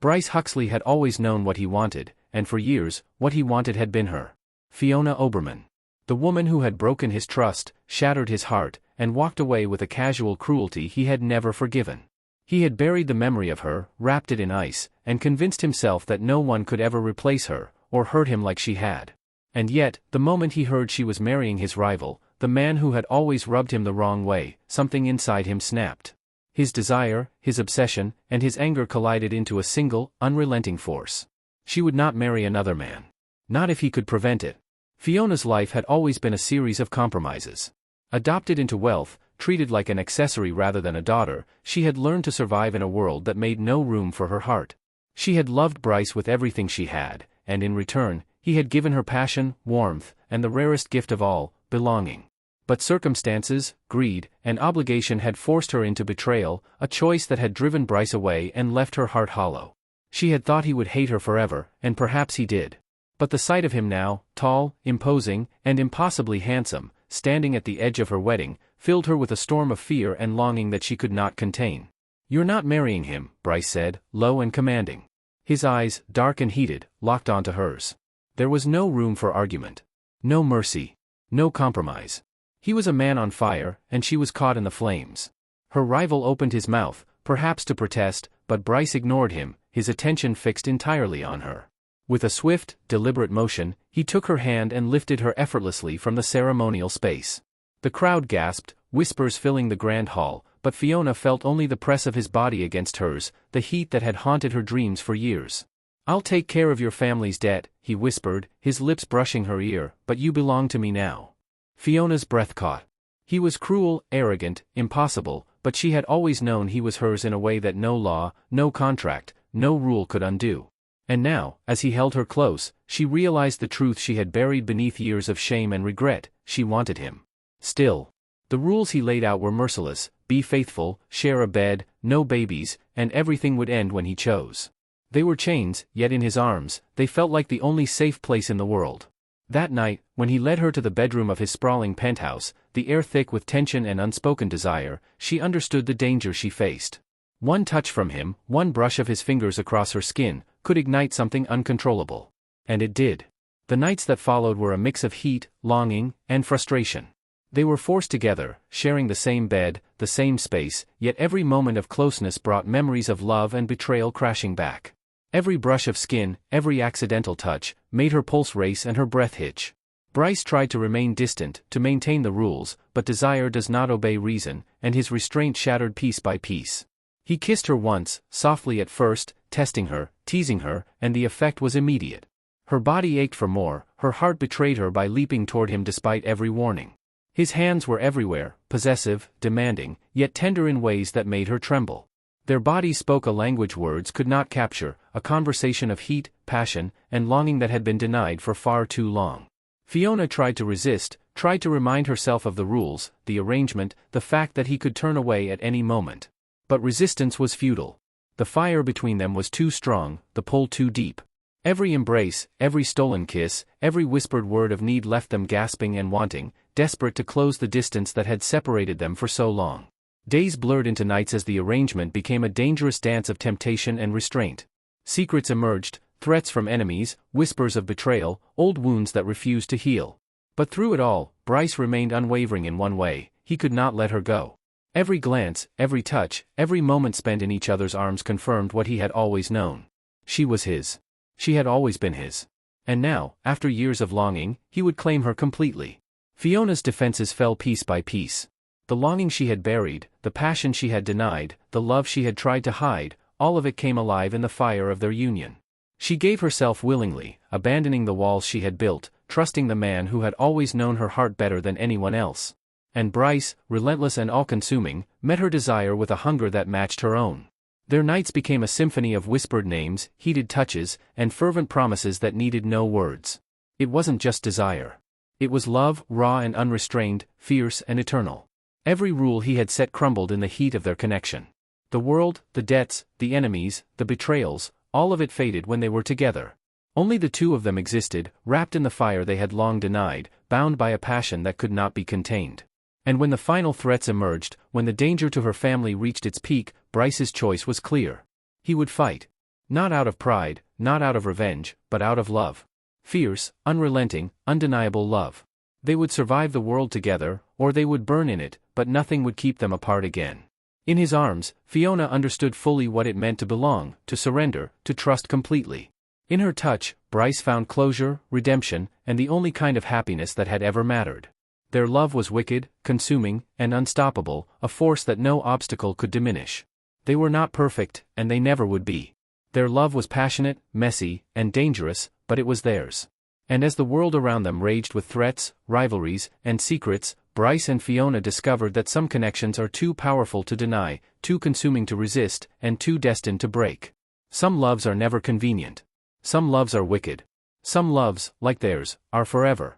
Bryce Huxley had always known what he wanted, and for years, what he wanted had been her. Fiona Oberman. The woman who had broken his trust, shattered his heart, and walked away with a casual cruelty he had never forgiven. He had buried the memory of her, wrapped it in ice, and convinced himself that no one could ever replace her, or hurt him like she had. And yet, the moment he heard she was marrying his rival, the man who had always rubbed him the wrong way, something inside him snapped. His desire, his obsession, and his anger collided into a single, unrelenting force. She would not marry another man. Not if he could prevent it. Fiona's life had always been a series of compromises. Adopted into wealth, treated like an accessory rather than a daughter, she had learned to survive in a world that made no room for her heart. She had loved Bryce with everything she had, and in return, he had given her passion, warmth, and the rarest gift of all, belonging. But circumstances, greed, and obligation had forced her into betrayal, a choice that had driven Bryce away and left her heart hollow. She had thought he would hate her forever, and perhaps he did. But the sight of him now, tall, imposing, and impossibly handsome, standing at the edge of her wedding, filled her with a storm of fear and longing that she could not contain. "You're not marrying him," Bryce said, low and commanding. His eyes, dark and heated, locked onto hers. There was no room for argument. No mercy. No compromise. He was a man on fire, and she was caught in the flames. Her rival opened his mouth, perhaps to protest, but Bryce ignored him, his attention fixed entirely on her. With a swift, deliberate motion, he took her hand and lifted her effortlessly from the ceremonial space. The crowd gasped, whispers filling the grand hall, but Fiona felt only the press of his body against hers, the heat that had haunted her dreams for years. "I'll take care of your family's debt," he whispered, his lips brushing her ear, "but you belong to me now." Fiona's breath caught. He was cruel, arrogant, impossible, but she had always known he was hers in a way that no law, no contract, no rule could undo. And now, as he held her close, she realized the truth she had buried beneath years of shame and regret: she wanted him. Still. The rules he laid out were merciless: be faithful, share a bed, no babies, and everything would end when he chose. They were chains, yet in his arms, they felt like the only safe place in the world. That night, when he led her to the bedroom of his sprawling penthouse, the air thick with tension and unspoken desire, she understood the danger she faced. One touch from him, one brush of his fingers across her skin, could ignite something uncontrollable. And it did. The nights that followed were a mix of heat, longing, and frustration. They were forced together, sharing the same bed, the same space, yet every moment of closeness brought memories of love and betrayal crashing back. Every brush of skin, every accidental touch, made her pulse race and her breath hitch. Bryce tried to remain distant, to maintain the rules, but desire does not obey reason, and his restraint shattered piece by piece. He kissed her once, softly at first, testing her, teasing her, and the effect was immediate. Her body ached for more, her heart betrayed her by leaping toward him despite every warning. His hands were everywhere, possessive, demanding, yet tender in ways that made her tremble. Their bodies spoke a language words could not capture, a conversation of heat, passion, and longing that had been denied for far too long. Fiona tried to resist, tried to remind herself of the rules, the arrangement, the fact that he could turn away at any moment. But resistance was futile. The fire between them was too strong, the pull too deep. Every embrace, every stolen kiss, every whispered word of need left them gasping and wanting, desperate to close the distance that had separated them for so long. Days blurred into nights as the arrangement became a dangerous dance of temptation and restraint. Secrets emerged, threats from enemies, whispers of betrayal, old wounds that refused to heal. But through it all, Bryce remained unwavering in one way: he could not let her go. Every glance, every touch, every moment spent in each other's arms confirmed what he had always known. She was his. She had always been his. And now, after years of longing, he would claim her completely. Fiona's defenses fell piece by piece. The longing she had buried, the passion she had denied, the love she had tried to hide, all of it came alive in the fire of their union. She gave herself willingly, abandoning the walls she had built, trusting the man who had always known her heart better than anyone else. And Bryce, relentless and all-consuming, met her desire with a hunger that matched her own. Their nights became a symphony of whispered names, heated touches, and fervent promises that needed no words. It wasn't just desire. It was love, raw and unrestrained, fierce and eternal. Every rule he had set crumbled in the heat of their connection. The world, the debts, the enemies, the betrayals, all of it faded when they were together. Only the two of them existed, wrapped in the fire they had long denied, bound by a passion that could not be contained. And when the final threats emerged, when the danger to her family reached its peak, Bryce's choice was clear. He would fight. Not out of pride, not out of revenge, but out of love. Fierce, unrelenting, undeniable love. They would survive the world together, or they would burn in it, but nothing would keep them apart again. In his arms, Fiona understood fully what it meant to belong, to surrender, to trust completely. In her touch, Bryce found closure, redemption, and the only kind of happiness that had ever mattered. Their love was wicked, consuming, and unstoppable, a force that no obstacle could diminish. They were not perfect, and they never would be. Their love was passionate, messy, and dangerous, but it was theirs. And as the world around them raged with threats, rivalries, and secrets, Bryce and Fiona discovered that some connections are too powerful to deny, too consuming to resist, and too destined to break. Some loves are never convenient. Some loves are wicked. Some loves, like theirs, are forever.